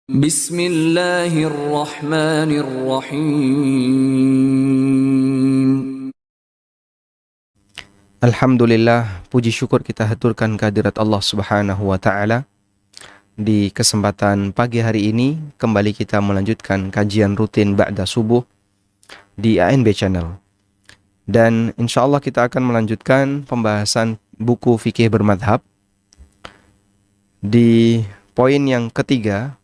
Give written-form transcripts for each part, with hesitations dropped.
Bismillahirrahmanirrahim. Alhamdulillah, puji syukur kita haturkan kehadirat Allah Subhanahu wa Ta'ala. Di kesempatan pagi hari ini, kembali kita melanjutkan kajian rutin Ba'da Subuh di ANB Channel. Dan insya Allah kita akan melanjutkan pembahasan buku fikih bermadhab. Di poin yang ketiga,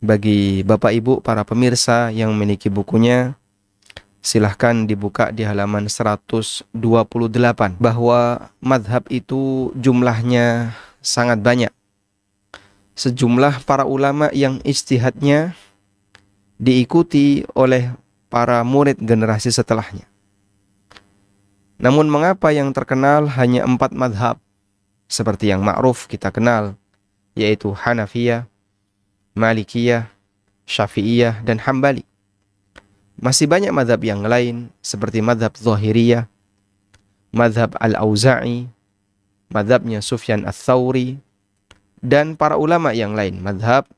bagi Bapak Ibu para pemirsa yang memiliki bukunya, silahkan dibuka di halaman 128, bahwa madhab itu jumlahnya sangat banyak. Sejumlah para ulama yang ijtihadnya diikuti oleh para murid generasi setelahnya. Namun mengapa yang terkenal hanya 4 madhab, seperti yang ma'ruf kita kenal, yaitu Hanafiyah, Malikiyah, Syafi'iyah, dan Hambali. Masih banyak madhab yang lain, seperti madhab Zahiriyah, madhab Al-Auza'i, madhabnya Sufyan Ats-Tsauri, dan para ulama yang lain, madhab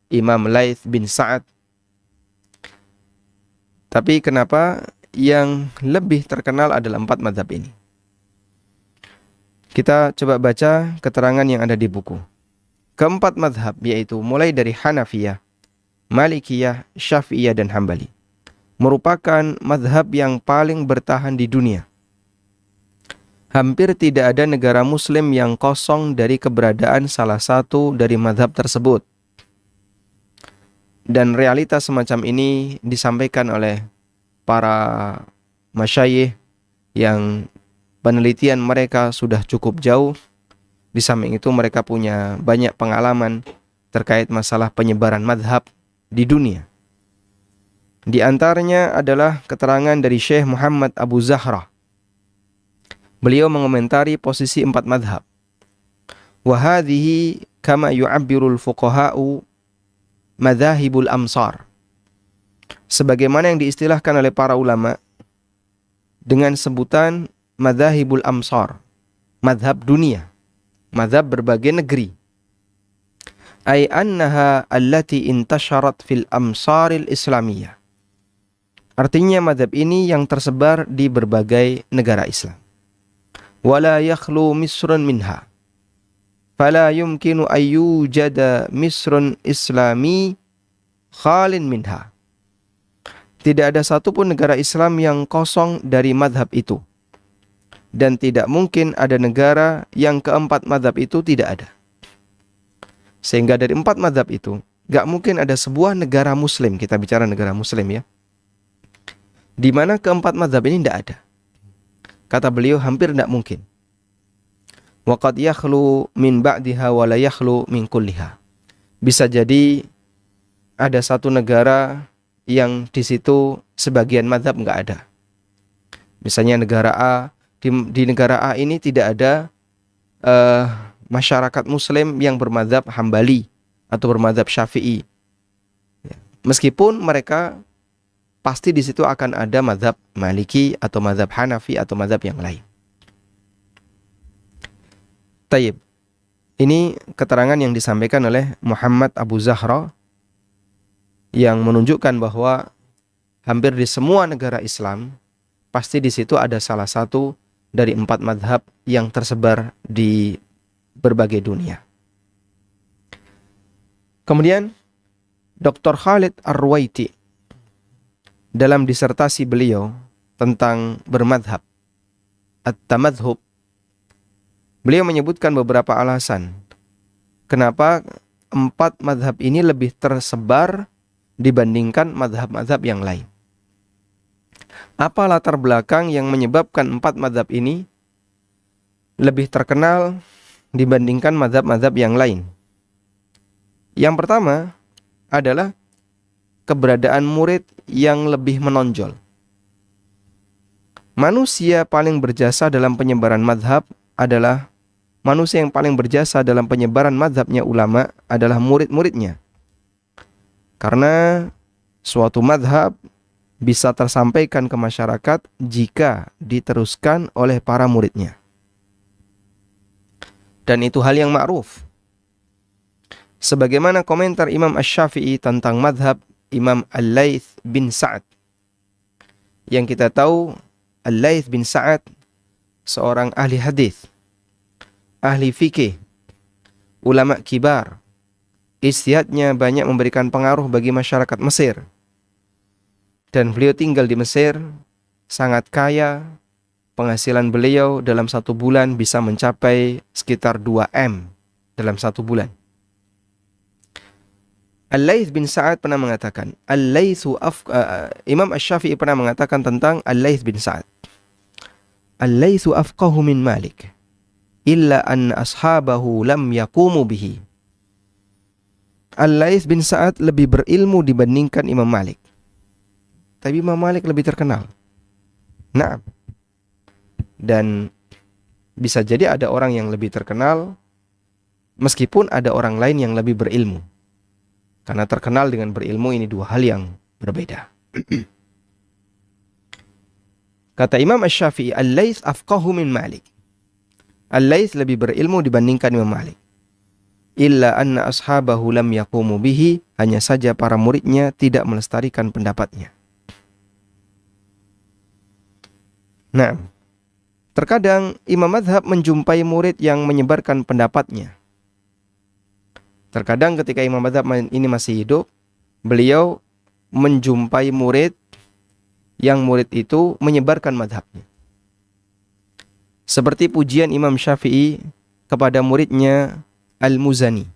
Imam Laits bin Sa'ad. Tapi kenapa yang lebih terkenal adalah 4 madhab ini? Kita coba baca keterangan yang ada di buku. Keempat madhab, yaitu mulai dari Hanafiyah, Malikiyah, Syafi'iyah, dan Hambali, merupakan madhab yang paling bertahan di dunia. Hampir tidak ada negara muslim yang kosong dari keberadaan salah satu dari madhab tersebut. Dan realitas semacam ini disampaikan oleh para masyayikh yang penelitian mereka sudah cukup jauh. Di samping itu mereka punya banyak pengalaman terkait masalah penyebaran madhab di dunia. Di antaranya adalah keterangan dari Syekh Muhammad Abu Zahra. Beliau mengomentari posisi 4 madhab. Wa hadhihi kama yu'abbirul fuqaha'u madhahibul amsar. Sebagaimana yang diistilahkan oleh para ulama dengan sebutan madhahibul amsar, madhab dunia, madhab berbagai negeri. Ay annaha allati intasharat fil amsaril islamiyah. Artinya madhab ini yang tersebar di berbagai negara Islam. Wala yakhlu misrun minha. Fala yumkinu ayyujada misrun islami khalin minha. Tidak ada satupun negara Islam yang kosong dari madhab itu. Dan tidak mungkin ada negara yang keempat madhab itu tidak ada. Sehingga dari 4 madhab itu, gak mungkin ada sebuah negara muslim, kita bicara negara muslim ya, di mana keempat madhab ini tidak ada. Kata beliau, hampir tidak mungkin. Wa qad yakhlu min ba'diha wa la yakhlu min kulliha. Bisa jadi ada satu negara yang di situ sebagian madhab nggak ada. Misalnya negara A, di negara A ini tidak ada masyarakat muslim yang bermadhab Hambali atau bermadhab Syafi'i. Meskipun mereka pasti di situ akan ada madhab Maliki atau madhab Hanafi atau madhab yang lain. Tayyib. Ini keterangan yang disampaikan oleh Muhammad Abu Zahra yang menunjukkan bahwa hampir di semua negara Islam pasti di situ ada salah satu dari 4 madhab yang tersebar di berbagai dunia. Kemudian Dr. Khalid Ar-Ruwaiti dalam disertasi beliau tentang bermadhab, At-Tamadhub, beliau menyebutkan beberapa alasan kenapa 4 madhab ini lebih tersebar dibandingkan madhab-madhab yang lain. Apa latar belakang yang menyebabkan 4 madhab ini lebih terkenal dibandingkan madhab-madhab yang lain? Yang pertama adalah keberadaan murid yang lebih menonjol. Manusia paling berjasa dalam penyebaran madhab adalah manusia yang paling berjasa dalam penyebaran madhabnya ulama adalah murid-muridnya. Karena suatu madhab bisa tersampaikan ke masyarakat jika diteruskan oleh para muridnya. Dan itu hal yang ma'ruf. Sebagaimana komentar Imam Asy-Syafi'i tentang madhab Imam Al-Laits bin Sa'ad. Yang kita tahu Al-Laits bin Sa'ad seorang ahli hadis, ahli fikih, ulama kibar. Ijtihadnya banyak memberikan pengaruh bagi masyarakat Mesir. Dan beliau tinggal di Mesir, sangat kaya. Penghasilan beliau dalam 1 bulan bisa mencapai sekitar 2 M dalam 1 bulan. Al-Laits bin Sa'ad pernah mengatakan, Imam Asy-Syafi'i pernah mengatakan tentang Al-Laits bin Sa'ad, Al-Laitsu afqahu min Malik, illa an ashabahu lam yaqumu bihi. Al-Laits bin Sa'ad lebih berilmu dibandingkan Imam Malik. Tapi Imam Malik lebih terkenal. Nah, dan bisa jadi ada orang yang lebih terkenal meskipun ada orang lain yang lebih berilmu. Karena terkenal dengan berilmu ini 2 hal yang berbeda. Kata Imam Asy-Syafi'i, Al-Laits afqahu min Malik. Al-Laits lebih berilmu dibandingkan Imam Malik. Illa anna ashabahu lam yaqumu bihi, hanya saja para muridnya tidak melestarikan pendapatnya. Nah, terkadang imam mazhab menjumpai murid yang menyebarkan pendapatnya. Terkadang ketika imam mazhab ini masih hidup, beliau menjumpai murid yang murid itu menyebarkan mazhabnya. Seperti pujian Imam Syafi'i kepada muridnya Al-Muzani.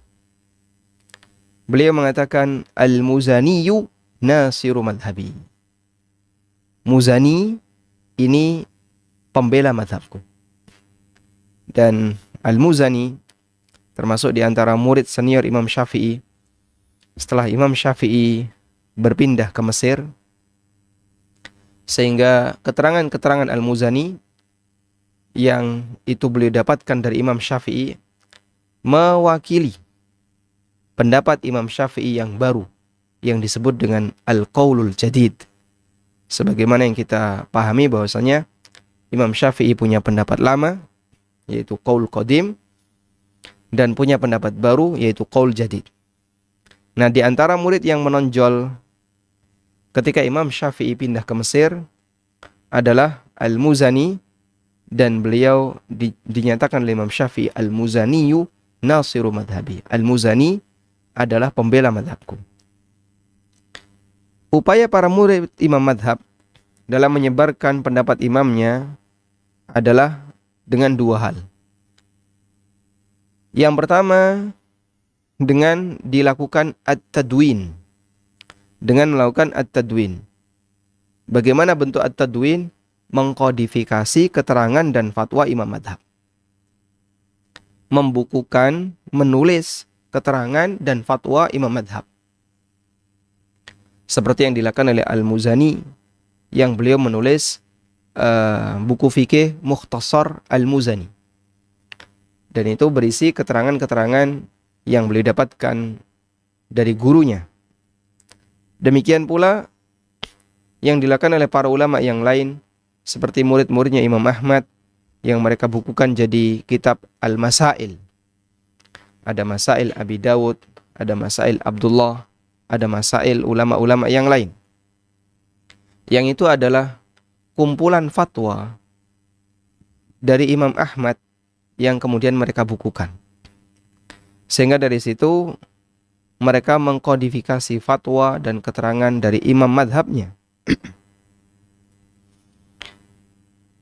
Beliau mengatakan, Al-Muzaniyu nasiru madhabi. Muzani ini pembela madhabku. Dan Al-Muzani termasuk di antara murid senior Imam Syafi'i. Setelah Imam Syafi'i berpindah ke Mesir, sehingga keterangan-keterangan Al-Muzani yang itu beliau dapatkan dari Imam Syafi'i mewakili pendapat Imam Syafi'i yang baru, yang disebut dengan Al-Qaulul Jadid. Sebagaimana yang kita pahami bahwasanya Imam Syafi'i punya pendapat lama, yaitu Qaul Qadim, dan punya pendapat baru, yaitu Qaul Jadid. Nah, di antara murid yang menonjol ketika Imam Syafi'i pindah ke Mesir adalah Al-Muzani, dan beliau dinyatakan oleh Imam Syafi'i, Al-Muzaniyu nasiru madhabi. Al-Muzani adalah pembela madhabku. Upaya para murid imam madhab dalam menyebarkan pendapat imamnya adalah dengan 2 hal. Yang pertama, dengan dilakukan at-tadwin. Dengan melakukan at-tadwin. Bagaimana bentuk at-tadwin? Mengkodifikasi keterangan dan fatwa imam madhab. Membukukan, menulis keterangan dan fatwa imam madhab. Seperti yang dilakukan oleh Al-Muzani, yang beliau menulis buku fikih Mukhtasar Al-Muzani. Dan itu berisi keterangan-keterangan yang beliau dapatkan dari gurunya. Demikian pula yang dilakukan oleh para ulama yang lain, seperti murid-muridnya Imam Ahmad, yang mereka bukukan jadi kitab Al-Masail. Ada Masail Abi Dawud, ada Masail Abdullah, ada Masail ulama-ulama yang lain. Yang itu adalah kumpulan fatwa dari Imam Ahmad yang kemudian mereka bukukan. Sehingga dari situ mereka mengkodifikasi fatwa dan keterangan dari imam madhabnya.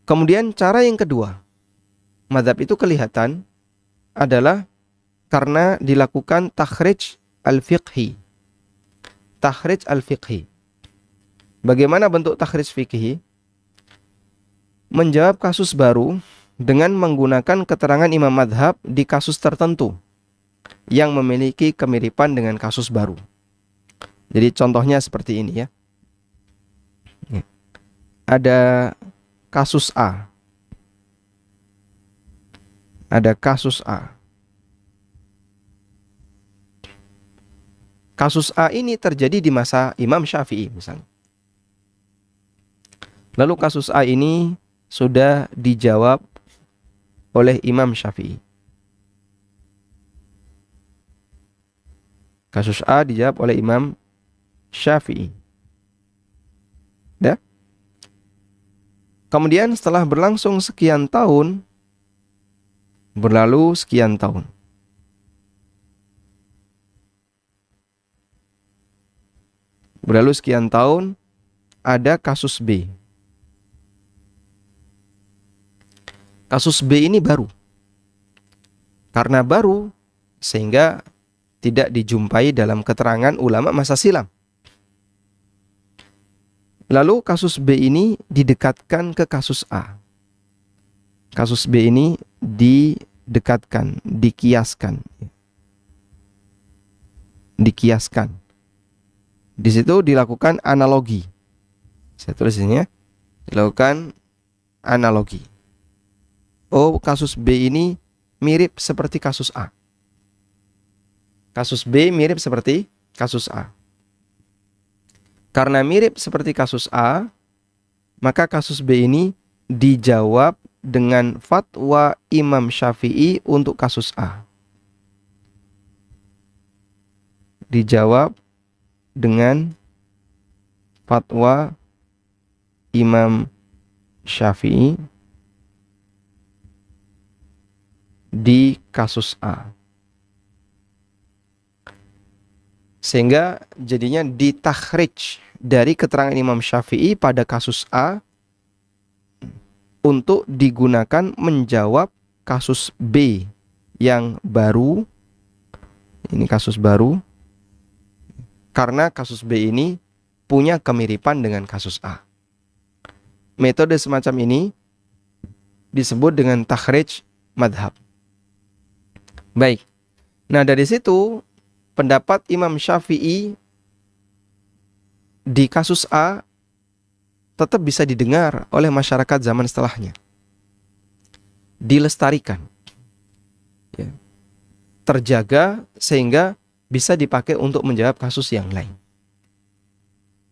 Kemudian cara yang kedua, madhab itu kelihatan adalah karena dilakukan takhrij al-fiqhi. Takhrij al-fiqhi. Bagaimana bentuk takhrij fiqhi? Menjawab kasus baru dengan menggunakan keterangan imam madhab di kasus tertentu yang memiliki kemiripan dengan kasus baru. Jadi contohnya seperti ini ya. Ada kasus A. Ada kasus A. Kasus A ini terjadi di masa Imam Syafi'i misalnya. Lalu kasus A ini sudah dijawab oleh Imam Syafi'i. Kasus A dijawab oleh Imam Syafi'i. Ya. Kemudian setelah berlangsung sekian tahun, berlalu sekian tahun, ada kasus B. Kasus B ini baru. Karena baru, sehingga tidak dijumpai dalam keterangan ulama masa silam. Lalu kasus B ini didekatkan ke kasus A. Kasus B ini didekatkan, dikiaskan. Di situ dilakukan analogi. Saya tulis ini ya. Dilakukan analogi. Oh, kasus B ini mirip seperti kasus A. Kasus B mirip seperti kasus A. Karena mirip seperti kasus A, maka kasus B ini dijawab dengan fatwa Imam Syafi'i untuk kasus A. Dijawab dengan fatwa Imam Syafi'i di kasus A. Sehingga jadinya ditakhrij dari keterangan Imam Syafi'i pada kasus A untuk digunakan menjawab kasus B yang baru. Ini kasus baru. Karena kasus B ini punya kemiripan dengan kasus A. Metode semacam ini disebut dengan takhrij madhab. Baik. Nah, dari situ pendapat Imam Syafi'i di kasus A tetap bisa didengar oleh masyarakat zaman setelahnya. Dilestarikan. Ya. Terjaga sehingga bisa dipakai untuk menjawab kasus yang lain.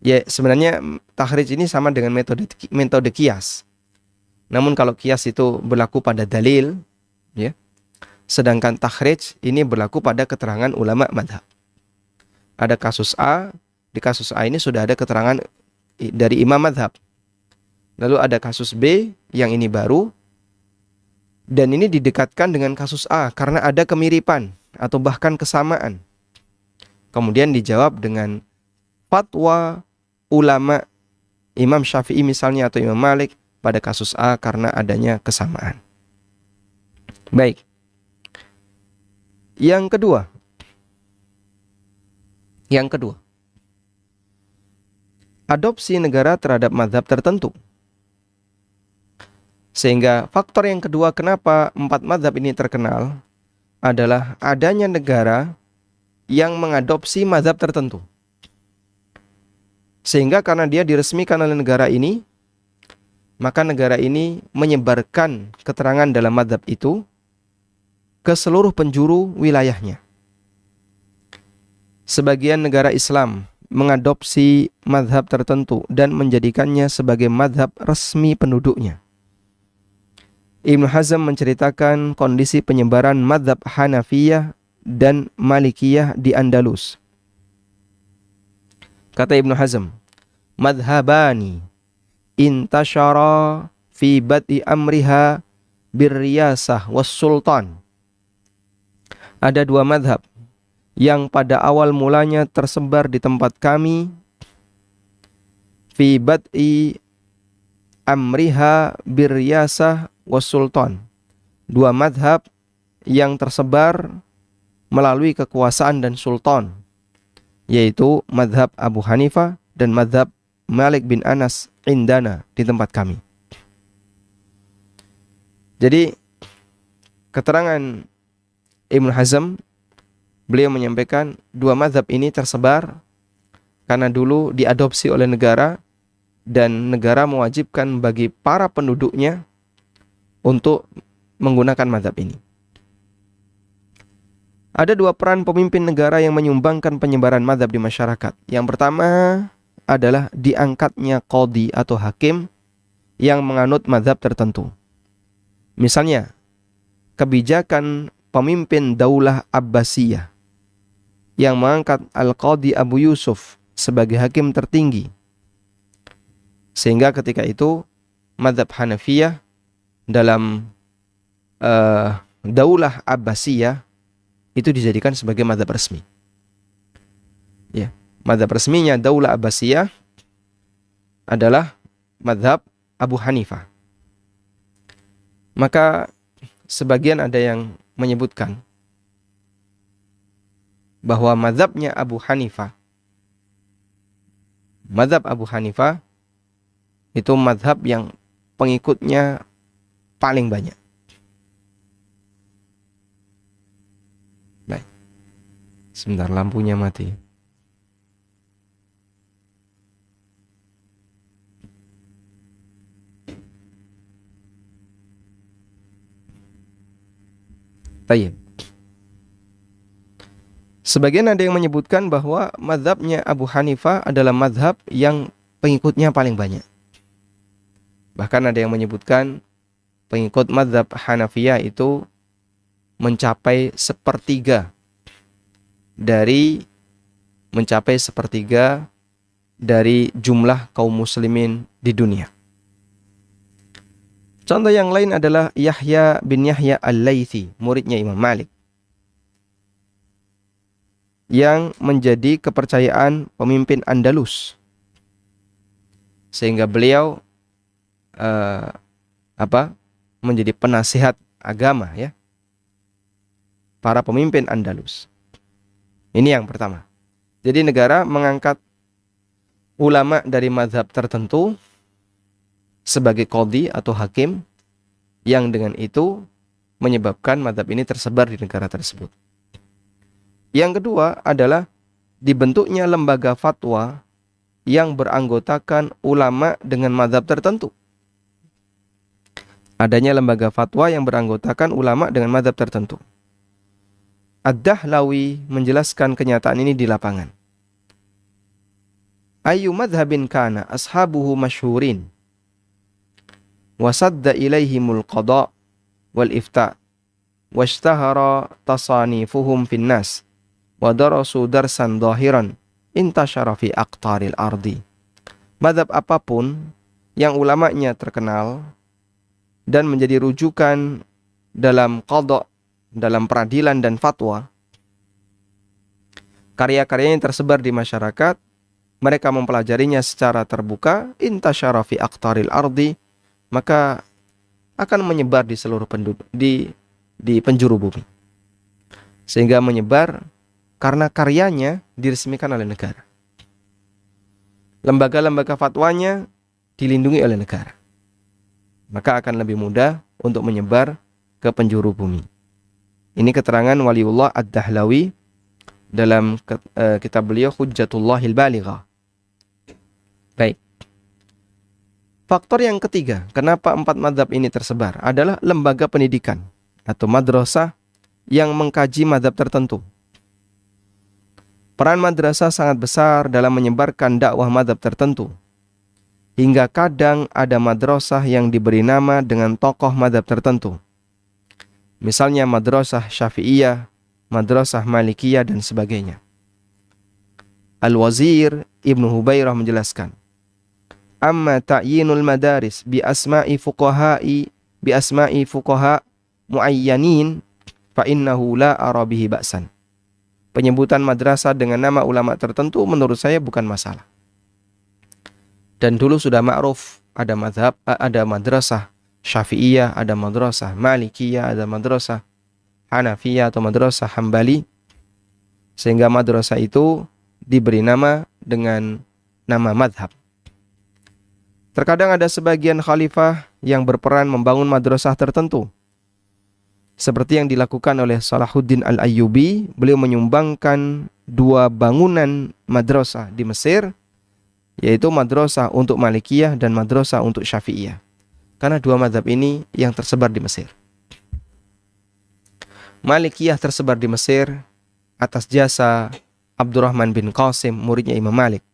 Ya, sebenarnya takhrij ini sama dengan metode kias. Namun kalau kias itu berlaku pada dalil, ya. Sedangkan takhrij ini berlaku pada keterangan ulama madhab. Ada kasus A, di kasus A ini sudah ada keterangan dari imam madhab. Lalu ada kasus B yang ini baru, dan ini didekatkan dengan kasus A karena ada kemiripan atau bahkan kesamaan. Kemudian dijawab dengan fatwa ulama Imam Syafi'i misalnya atau Imam Malik pada kasus A karena adanya kesamaan. Baik. Yang kedua, adopsi negara terhadap mazhab tertentu. Sehingga faktor yang kedua kenapa 4 mazhab ini terkenal adalah adanya negara yang mengadopsi mazhab tertentu. Sehingga karena dia diresmikan oleh negara ini, maka negara ini menyebarkan keterangan dalam mazhab itu ke seluruh penjuru wilayahnya. Sebagian negara Islam mengadopsi mazhab tertentu dan menjadikannya sebagai mazhab resmi penduduknya. Ibnu Hazm menceritakan kondisi penyebaran mazhab Hanafiyah dan Malikiyah di Andalus. Kata Ibnu Hazm, madhabani intashara fi bad'i amriha birriyasah was sultan. Ada 2 madhab yang pada awal mulanya tersebar di tempat kami fi bad'i amriha birriyasah was sultan. 2 madhab yang tersebar melalui kekuasaan dan sultan, yaitu madhab Abu Hanifah dan madhab Malik bin Anas indana di tempat kami. Jadi keterangan Ibnu Hazm, beliau menyampaikan 2 mazhab ini tersebar karena dulu diadopsi oleh negara dan negara mewajibkan bagi para penduduknya untuk menggunakan mazhab ini. Ada 2 peran pemimpin negara yang menyumbangkan penyebaran mazhab di masyarakat. Yang pertama adalah diangkatnya qadhi atau hakim yang menganut mazhab tertentu. Misalnya, kebijakan pemimpin Daulah Abbasiyah yang mengangkat Al-Qadhi Abu Yusuf sebagai hakim tertinggi. Sehingga ketika itu mazhab Hanafiyah dalam Daulah Abbasiyah itu dijadikan sebagai mazhab resmi. Ya, mazhab resminya Daulah Abbasiyah adalah mazhab Abu Hanifah. Maka sebagian ada yang menyebutkan bahwa mazhab Abu Hanifah itu mazhab yang pengikutnya paling banyak. Baik. Sebentar, lampunya mati. Baik. Sebagian ada yang menyebutkan bahwa mazhabnya Abu Hanifah adalah mazhab yang pengikutnya paling banyak. Bahkan ada yang menyebutkan pengikut mazhab Hanafiyah itu mencapai sepertiga dari jumlah kaum muslimin di dunia. Contoh yang lain adalah Yahya bin Yahya Al-Laythi, muridnya Imam Malik, yang menjadi kepercayaan pemimpin Andalus, sehingga beliau menjadi penasihat agama ya para pemimpin Andalus. Ini yang pertama. Jadi negara mengangkat ulama dari mazhab tertentu sebagai qadhi atau hakim, yang dengan itu menyebabkan mazhab ini tersebar di negara tersebut. Yang kedua adalah dibentuknya lembaga fatwa yang beranggotakan ulama dengan mazhab tertentu. Adanya lembaga fatwa yang beranggotakan ulama dengan mazhab tertentu. Ad-Dahlawi menjelaskan kenyataan ini di lapangan. Ayu madhabin kana ashabuhu masyhurin wasadda ilaihimul qada wal ifta washtahara tasanifuhum finnas wa darasu darsan zahiran intashara fi aqtaril ardi. Mazhab apapun yang ulamanya terkenal dan menjadi rujukan dalam qada, dalam peradilan dan fatwa, karya-karyanya tersebar di masyarakat, mereka mempelajarinya secara terbuka, intashara fi aqtaril ardi, maka akan menyebar di seluruh penduduk di penjuru bumi. Sehingga menyebar karena karyanya diresmikan oleh negara. Lembaga-lembaga fatwanya dilindungi oleh negara. Maka akan lebih mudah untuk menyebar ke penjuru bumi. Ini keterangan Waliullah Ad-Dahlawi dalam kitab beliau Hujjatullahil Balighah. Baik. Faktor yang ketiga, kenapa 4 mazhab ini tersebar adalah lembaga pendidikan atau madrasah yang mengkaji mazhab tertentu. Peran madrasah sangat besar dalam menyebarkan dakwah mazhab tertentu. Hingga kadang ada madrasah yang diberi nama dengan tokoh mazhab tertentu. Misalnya madrasah Syafi'iyah, madrasah Malikiyah dan sebagainya. Al-Wazir Ibnu Hubairah menjelaskan, amma ta'yinul madaris bi asma'i fuqaha muayyanin fa innahu la ara bihi ba'san. Penyebutan madrasah dengan nama ulama tertentu menurut saya bukan masalah. Dan dulu sudah ma'ruf ada madrasah Syafi'iyah, ada madrasah Malikiyah, ada madrasah Hanafiyah atau madrasah Hambali, sehingga madrasah itu diberi nama dengan nama madhab. Terkadang ada sebagian khalifah yang berperan membangun madrasah tertentu. Seperti yang dilakukan oleh Salahuddin Al-Ayyubi, beliau menyumbangkan 2 bangunan madrasah di Mesir, yaitu madrasah untuk Malikiyah dan madrasah untuk Syafi'iyah. Karena 2 mazhab ini yang tersebar di Mesir. Malikiyah tersebar di Mesir atas jasa Abdurrahman bin Qasim, muridnya Imam Malik,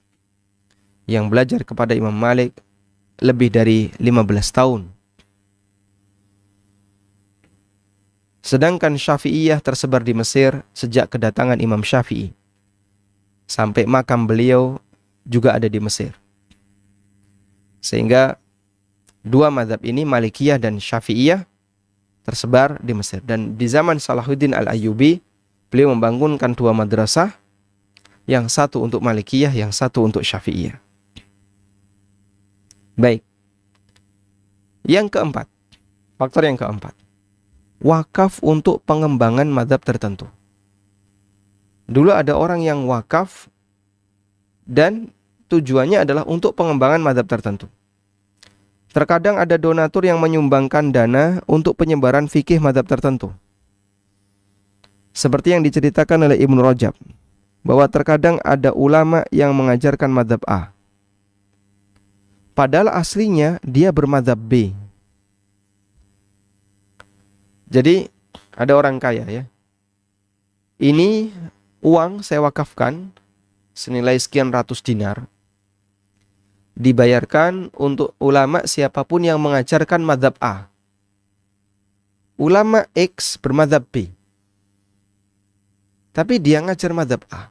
yang belajar kepada Imam Malik lebih dari 15 tahun. Sedangkan Syafi'iyah tersebar di Mesir sejak kedatangan Imam Syafi'i sampai makam beliau juga ada di Mesir. Sehingga dua mazhab ini, Malikiyah dan Syafi'iyah, tersebar di Mesir. Dan di zaman Salahuddin Al-Ayyubi, beliau membangunkan dua madrasah, yang satu untuk Malikiyah, yang satu untuk Syafi'iyah. Baik. Yang keempat, faktor yang keempat, wakaf untuk pengembangan mazhab tertentu. Dulu ada orang yang wakaf dan tujuannya adalah untuk pengembangan mazhab tertentu. Terkadang ada donatur yang menyumbangkan dana untuk penyebaran fikih mazhab tertentu. Seperti yang diceritakan oleh Ibnu Rajab, bahwa terkadang ada ulama yang mengajarkan mazhab A, padahal aslinya dia bermazhab B. Jadi ada orang kaya ya, ini uang saya wakafkan senilai sekian ratus dinar, dibayarkan untuk ulama siapapun yang mengajarkan mazhab A. Ulama X bermazhab B, tapi dia ngajar mazhab A.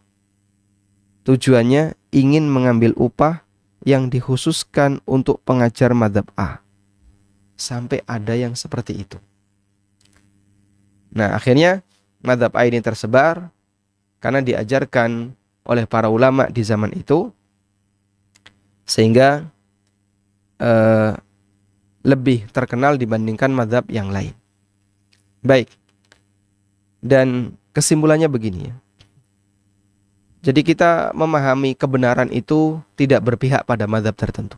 Tujuannya ingin mengambil upah yang dikhususkan untuk pengajar mazhab A. Sampai ada yang seperti itu. Nah, akhirnya mazhab A ini tersebar karena diajarkan oleh para ulama di zaman itu, sehingga lebih terkenal dibandingkan mazhab yang lain. Baik. Dan kesimpulannya begini ya. Jadi kita memahami kebenaran itu tidak berpihak pada mazhab tertentu.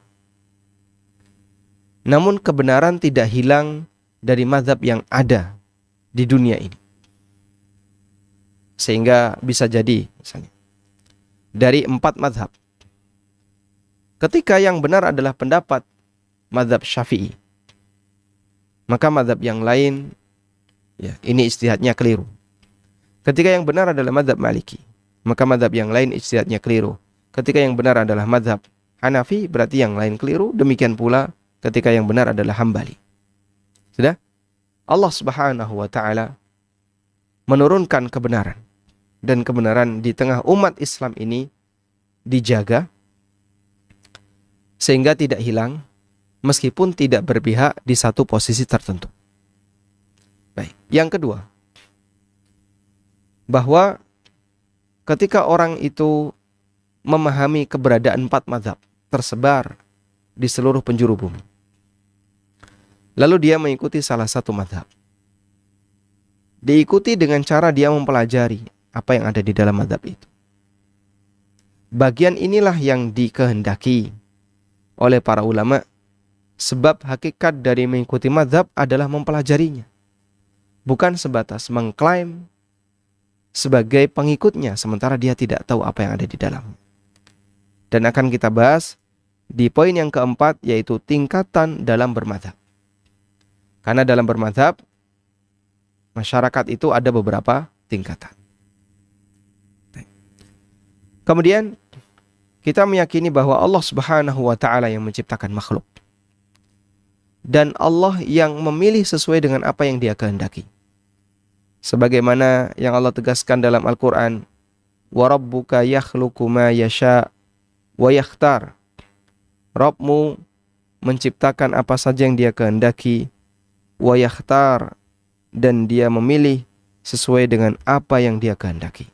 Namun kebenaran tidak hilang dari mazhab yang ada di dunia ini. Sehingga bisa jadi misalnya dari 4 mazhab, ketika yang benar adalah pendapat mazhab Syafi'i, maka mazhab yang lain ya ini ijtihadnya keliru. Ketika yang benar adalah mazhab Maliki, maka mazhab yang lain ijtihadnya keliru. Ketika yang benar adalah mazhab Hanafi, berarti yang lain keliru. Demikian pula ketika yang benar adalah Hambali. Sudah? Allah Subhanahu wa taala menurunkan kebenaran, dan kebenaran di tengah umat Islam ini dijaga sehingga tidak hilang meskipun tidak berpihak di satu posisi tertentu. Baik, yang kedua, bahwa ketika orang itu memahami keberadaan 4 mazhab tersebar di seluruh penjuru bumi, lalu dia mengikuti salah satu mazhab, diikuti dengan cara dia mempelajari apa yang ada di dalam mazhab itu. Bagian inilah yang dikehendaki oleh para ulama, sebab hakikat dari mengikuti mazhab adalah mempelajarinya, bukan sebatas mengklaim sebagai pengikutnya sementara dia tidak tahu apa yang ada di dalamnya. Dan akan kita bahas di poin yang keempat, yaitu tingkatan dalam bermadzhab. Karena dalam bermadzhab masyarakat itu ada beberapa tingkatan. Kemudian kita meyakini bahwa Allah Subhanahu wa taala yang menciptakan makhluk, dan Allah yang memilih sesuai dengan apa yang Dia kehendaki. Sebagaimana yang Allah tegaskan dalam Al-Qur'an, "Wa rabbuka yakhluqu ma yasha wa yakhtar." Rabbmu menciptakan apa saja yang Dia kehendaki, wa yakhtar, dan Dia memilih sesuai dengan apa yang Dia kehendaki.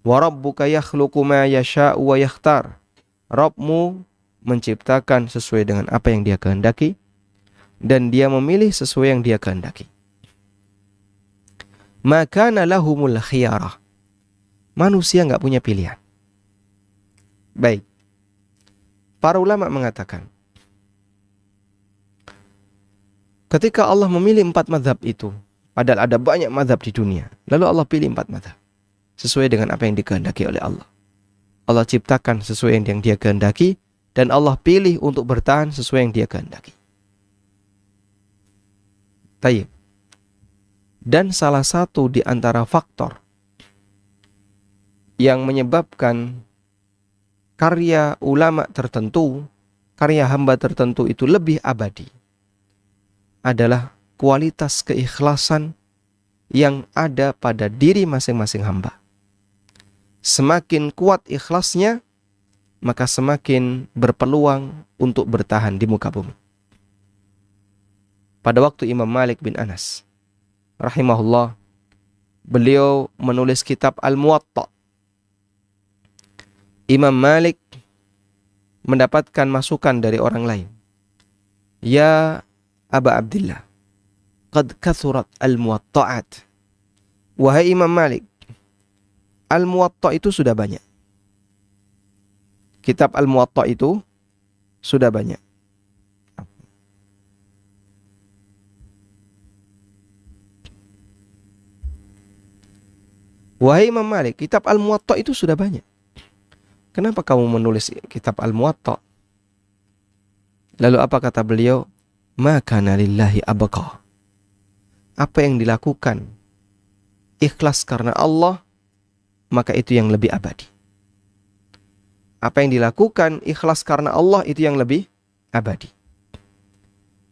Wa rabbuka yakhluqu ma yasha wa yakhtar. Rabbmu menciptakan sesuai dengan apa yang Dia kehendaki, dan Dia memilih sesuai yang Dia kehendaki. Maka lahumul khiyarah. Manusia nggak punya pilihan. Baik. Para ulama mengatakan, ketika Allah memilih 4 mazhab itu, padahal ada banyak mazhab di dunia, lalu Allah pilih 4 mazhab sesuai dengan apa yang dikehendaki oleh Allah. Allah ciptakan sesuai yang Dia kehendaki, dan Allah pilih untuk bertahan sesuai yang Dia kehendaki. Tayyib. Dan salah satu di antara faktor yang menyebabkan karya ulama tertentu, karya hamba tertentu itu lebih abadi adalah kualitas keikhlasan yang ada pada diri masing-masing hamba. semakin kuat ikhlasnya, maka semakin berpeluang untuk bertahan di muka bumi. Pada waktu Imam Malik bin Anas rahimahullah, beliau menulis kitab Al-Muwatta. Imam Malik mendapatkan masukan dari orang lain. Ya Aba Abdillah, qad kathurat al-muwatta'at. Wahai Imam Malik, Al-Muwatta itu sudah banyak. Kitab Al-Muwatta itu sudah banyak. Wahai Imam Malik, kitab Al-Muwatta itu sudah banyak. Kenapa kamu menulis kitab Al-Muwatta? Lalu apa kata beliau? Ma kana lillahi abqa. Apa yang dilakukan ikhlas karena Allah, maka itu yang lebih abadi. Apa yang dilakukan ikhlas karena Allah, itu yang lebih abadi.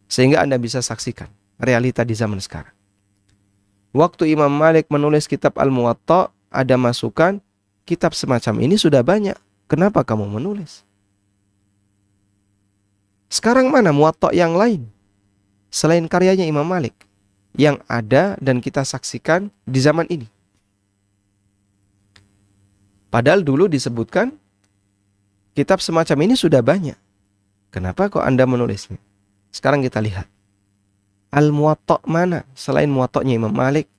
Sehingga Anda bisa saksikan realita di zaman sekarang. Waktu Imam Malik menulis kitab Al-Muwatta, ada masukan, kitab semacam ini sudah banyak. Kenapa kamu menulis? Sekarang mana Muwatta yang lain selain karyanya Imam Malik yang ada dan kita saksikan di zaman ini? Padahal dulu disebutkan kitab semacam ini sudah banyak. Kenapa kok Anda menulisnya? Sekarang kita lihat. Al-Muwatta mana selain Muwatta'nya Imam Malik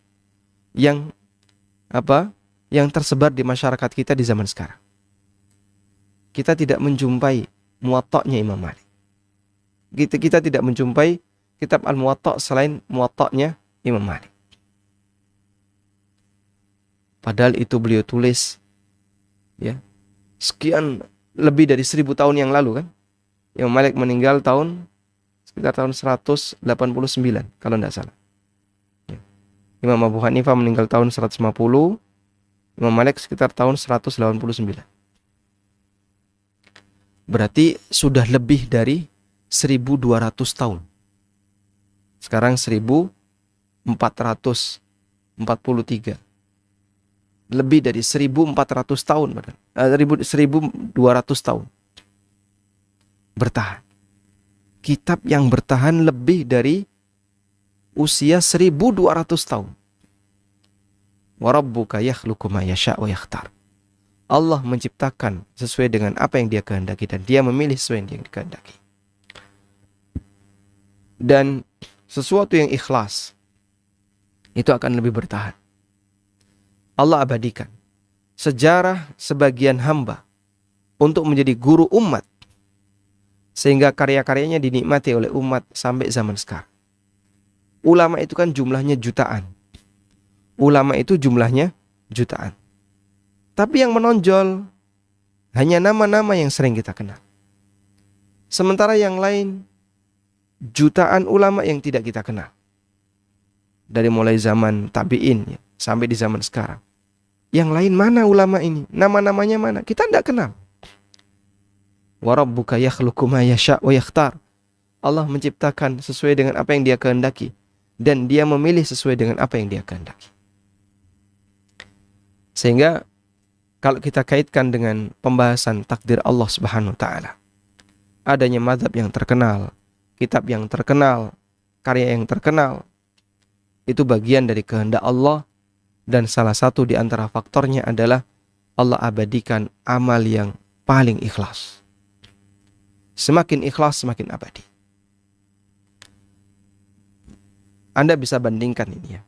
yang tersebar di masyarakat kita di zaman sekarang? Kita tidak menjumpai Muwatta'nya Imam Malik. Kita tidak menjumpai kitab Al-Muwatta selain Muwatta'nya Imam Malik. Padahal itu beliau tulis ya sekian lebih dari 1000 tahun yang lalu kan. Imam Malik meninggal sekitar tahun 189 kalau tidak salah. Ya. Imam Abu Hanifah meninggal tahun 150, Imam Malik sekitar tahun 189. Berarti sudah lebih dari 1200 tahun. Sekarang 1443. Lebih dari 1400 tahun, 1200 tahun. Bertahan. Kitab yang bertahan lebih dari usia 1200 tahun. Wa rabbuka yakhluqu ma yasha' wa yakhtar. Allah menciptakan sesuai dengan apa yang Dia kehendaki dan Dia memilih sesuai yang Dia kehendaki. Dan sesuatu yang ikhlas itu akan lebih bertahan. Allah abadikan sejarah sebagian hamba untuk menjadi guru umat sehingga karya-karyanya dinikmati oleh umat sampai zaman sekarang. Ulama itu kan jumlahnya jutaan. Ulama itu jumlahnya jutaan. Tapi yang menonjol hanya nama-nama yang sering kita kenal. Sementara yang lain jutaan ulama yang tidak kita kenal. Dari mulai zaman tabi'in ya, sampai di zaman sekarang. Yang lain mana ulama ini? Nama-namanya mana? Kita tidak kenal. Wa rabbuka yakhluqu ma yasha' wa yakhtar. Allah menciptakan sesuai dengan apa yang Dia kehendaki dan Dia memilih sesuai dengan apa yang Dia kehendaki. Sehingga kalau kita kaitkan dengan pembahasan takdir Allah Subhanahu wa taala, adanya mazhab yang terkenal, kitab yang terkenal, karya yang terkenal, itu bagian dari kehendak Allah, dan salah satu di antara faktornya adalah Allah abadikan amal yang paling ikhlas. Semakin ikhlas, semakin abadi. Anda bisa bandingkan ini ya,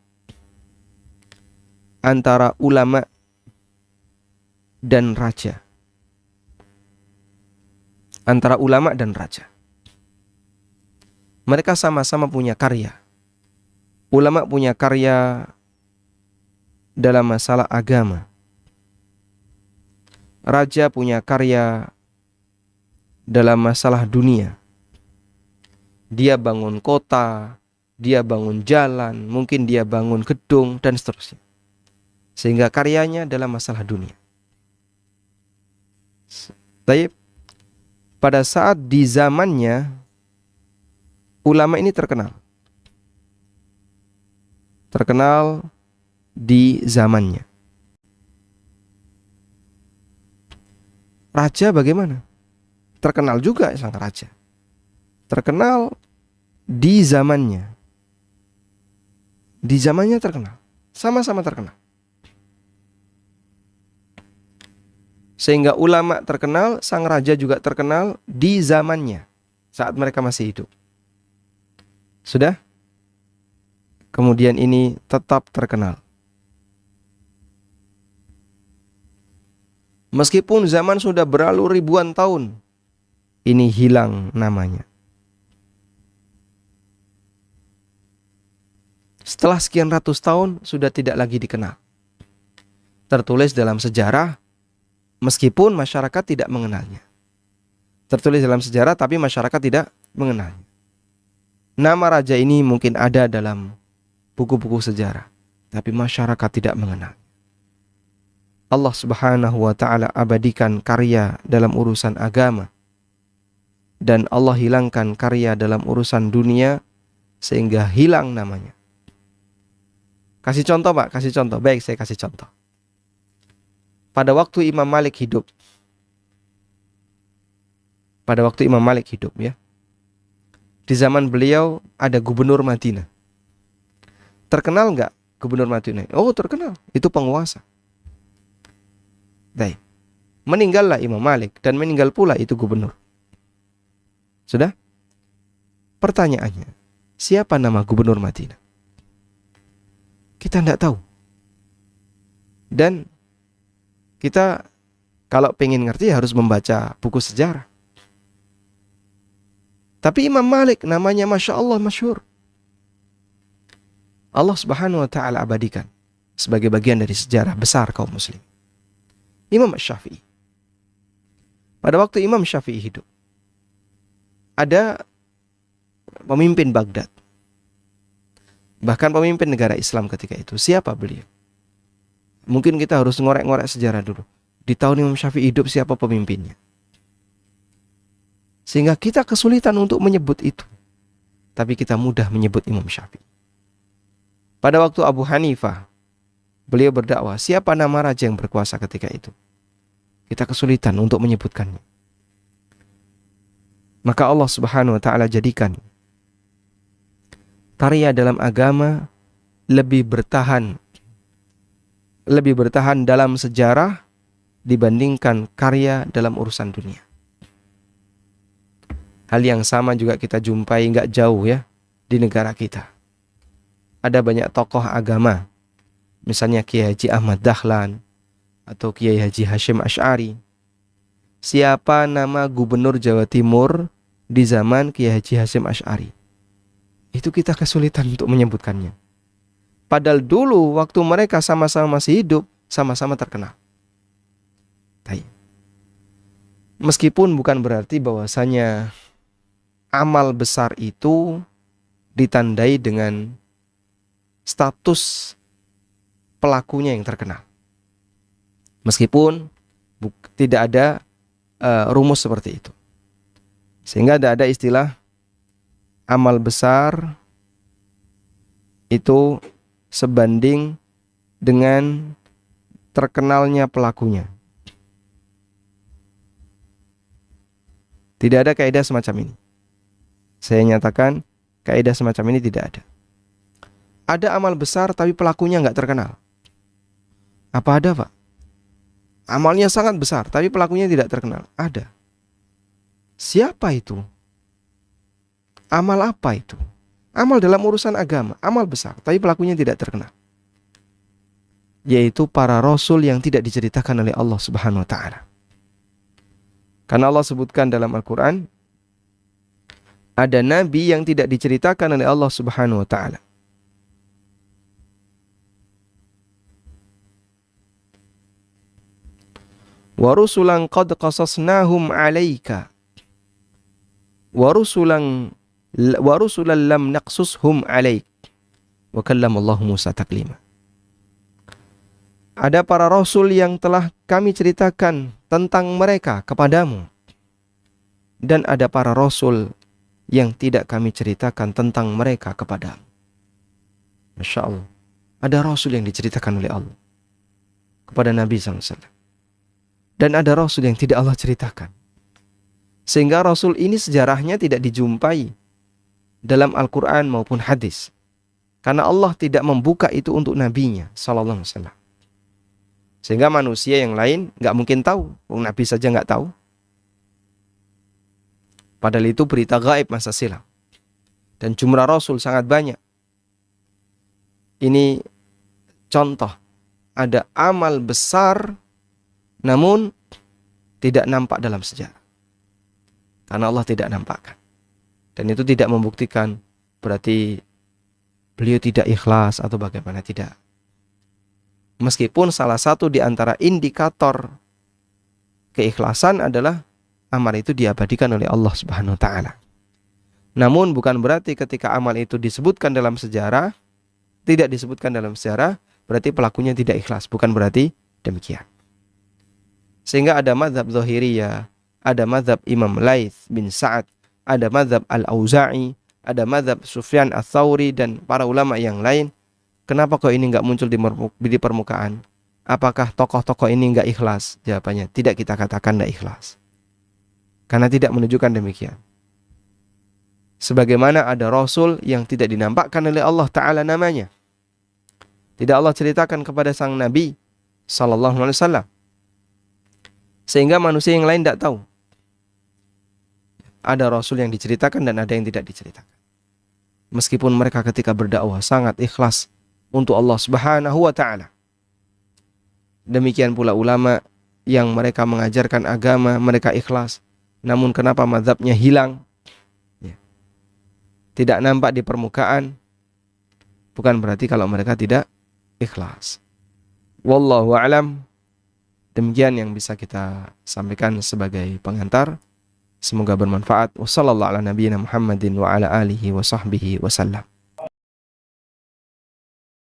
antara ulama dan raja. Antara ulama dan raja. Mereka sama-sama punya karya. Ulama punya karya dalam masalah agama. Raja punya karya dalam masalah dunia. Dia bangun kota, dia bangun jalan, mungkin dia bangun gedung, dan seterusnya. Sehingga karyanya dalam masalah dunia. Baik, pada saat di zamannya ulama ini terkenal di zamannya. Raja bagaimana? Terkenal juga sang raja. Terkenal di zamannya. Di zamannya terkenal. Sama-sama terkenal. Sehingga ulama terkenal, sang raja juga terkenal di zamannya. Saat mereka masih hidup. Sudah? Kemudian ini tetap terkenal. Meskipun zaman sudah berlalu ribuan tahun, ini hilang namanya. Setelah sekian ratus tahun, sudah tidak lagi dikenal. Tertulis dalam sejarah, meskipun masyarakat tidak mengenalnya. Tertulis dalam sejarah, tapi masyarakat tidak mengenalnya. Nama raja ini mungkin ada dalam buku-buku sejarah, tapi masyarakat tidak mengenal. Allah Subhanahu wa ta'ala abadikan karya dalam urusan agama, dan Allah hilangkan karya dalam urusan dunia sehingga hilang namanya. Kasih contoh Pak, kasih contoh. Baik, saya kasih contoh. Pada waktu Imam Malik hidup. Ya. Di zaman beliau ada gubernur Madinah. Terkenal nggak gubernur Madinah? Oh, terkenal. Itu penguasa. Baik. Meninggallah Imam Malik dan meninggal pula itu gubernur. Sudah? Pertanyaannya, siapa nama gubernur Madinah? Kita tidak tahu. Dan kita kalau pengen ngerti harus membaca buku sejarah. Tapi Imam Malik namanya Masya Allah masyhur. Allah Subhanahu wa ta'ala abadikan sebagai bagian dari sejarah besar kaum muslim. Imam Syafi'i. Pada waktu Imam Syafi'i hidup, ada pemimpin Baghdad. Bahkan pemimpin negara Islam ketika itu. Siapa beliau? Mungkin kita harus ngorek-ngorek sejarah dulu. Di tahun Imam Syafi'i hidup, siapa pemimpinnya? Sehingga kita kesulitan untuk menyebut itu. Tapi kita mudah menyebut Imam Syafi'i. Pada waktu Abu Hanifah, beliau berdakwah, siapa nama raja yang berkuasa ketika itu? Kita kesulitan untuk menyebutkannya. Maka Allah Subhanahu wa ta'ala jadikan karya dalam agama lebih bertahan dalam sejarah dibandingkan karya dalam urusan dunia. Hal yang sama juga kita jumpai nggak jauh ya di negara kita. Ada banyak tokoh agama, misalnya Kiai Haji Ahmad Dahlan atau Kiai Haji Hashim Asy'ari. Siapa nama gubernur Jawa Timur di zaman Kiai Haji Hashim Asy'ari? Itu kita kesulitan untuk menyebutkannya. Padahal dulu waktu mereka sama-sama masih hidup, sama-sama terkenal. Meskipun bukan berarti bahwasanya amal besar itu ditandai dengan status pelakunya yang terkenal. Meskipun tidak ada rumus seperti itu. Sehingga tidak ada istilah amal besar itu sebanding dengan terkenalnya pelakunya. Tidak ada kaidah semacam ini. Saya nyatakan kaidah semacam ini tidak ada. Ada amal besar tapi pelakunya nggak terkenal. Apa ada, Pak? Amalnya sangat besar tapi pelakunya tidak terkenal. Ada. Siapa itu? Amal apa itu? Amal dalam urusan agama, amal besar tapi pelakunya tidak terkenal. Yaitu para rasul yang tidak diceritakan oleh Allah Subhanahu wa ta'ala. Karena Allah sebutkan dalam Al-Quran, ada nabi yang tidak diceritakan oleh Allah Subhanahu wa ta'ala. Wa rusulan qad qasasnahum 'alaika wa rusulan lam naqsushum 'alaik wa kallamallahu Musa taklima. Ada para rasul yang telah kami ceritakan tentang mereka kepadamu, dan ada para rasul yang tidak kami ceritakan tentang mereka kepadamu. Masya Allah. Ada rasul yang diceritakan oleh Allah kepada Nabi SAW. dan ada Rasul yang tidak Allah ceritakan. Sehingga Rasul ini sejarahnya tidak dijumpai dalam Al-Quran maupun hadis. Karena Allah tidak membuka itu untuk nabinya sallallahu alaihi wasallam. Sehingga manusia yang lain nggak mungkin tahu. Nabi saja nggak tahu. Padahal itu berita gaib masa silam. Dan jumlah Rasul sangat banyak. Ini contoh. Ada amal besar namun tidak nampak dalam sejarah. Karena Allah tidak nampakkan. Dan itu tidak membuktikan berarti beliau tidak ikhlas atau bagaimana, tidak. Meskipun salah satu di antara indikator keikhlasan adalah amal itu diabadikan oleh Allah Subhanahu wa taala. Namun bukan berarti ketika amal itu disebutkan dalam sejarah, tidak disebutkan dalam sejarah, berarti pelakunya tidak ikhlas. Bukan berarti demikian. Sehingga ada mazhab Zahiriyah, ada mazhab Imam Laits bin Sa'ad, ada mazhab Al-Auza'i, ada mazhab Sufyan Ats-Tsauri dan para ulama yang lain. Kenapa kok ini nggak muncul di permukaan? Apakah tokoh-tokoh ini nggak ikhlas? Jawabannya, tidak kita katakan nggak ikhlas. Karena tidak menunjukkan demikian. Sebagaimana ada Rasul yang tidak dinampakkan oleh Allah Ta'ala namanya. Tidak Allah ceritakan kepada sang Nabi Sallallahu Alaihi Wasallam. Sehingga manusia yang lain tidak tahu. Ada Rasul yang diceritakan dan ada yang tidak diceritakan. Meskipun mereka ketika berdakwah sangat ikhlas untuk Allah Subhanahu wa Ta'ala. Demikian pula ulama yang mereka mengajarkan agama, mereka ikhlas. Namun kenapa mazhabnya hilang? Ya. Tidak nampak di permukaan. Bukan berarti kalau mereka tidak ikhlas. Wallahu a'lam. Demikian yang bisa kita sampaikan sebagai pengantar. Semoga bermanfaat. Wassallallahu ala nabiyyina Muhammadin wa ala alihi wa sahbihi wasallam.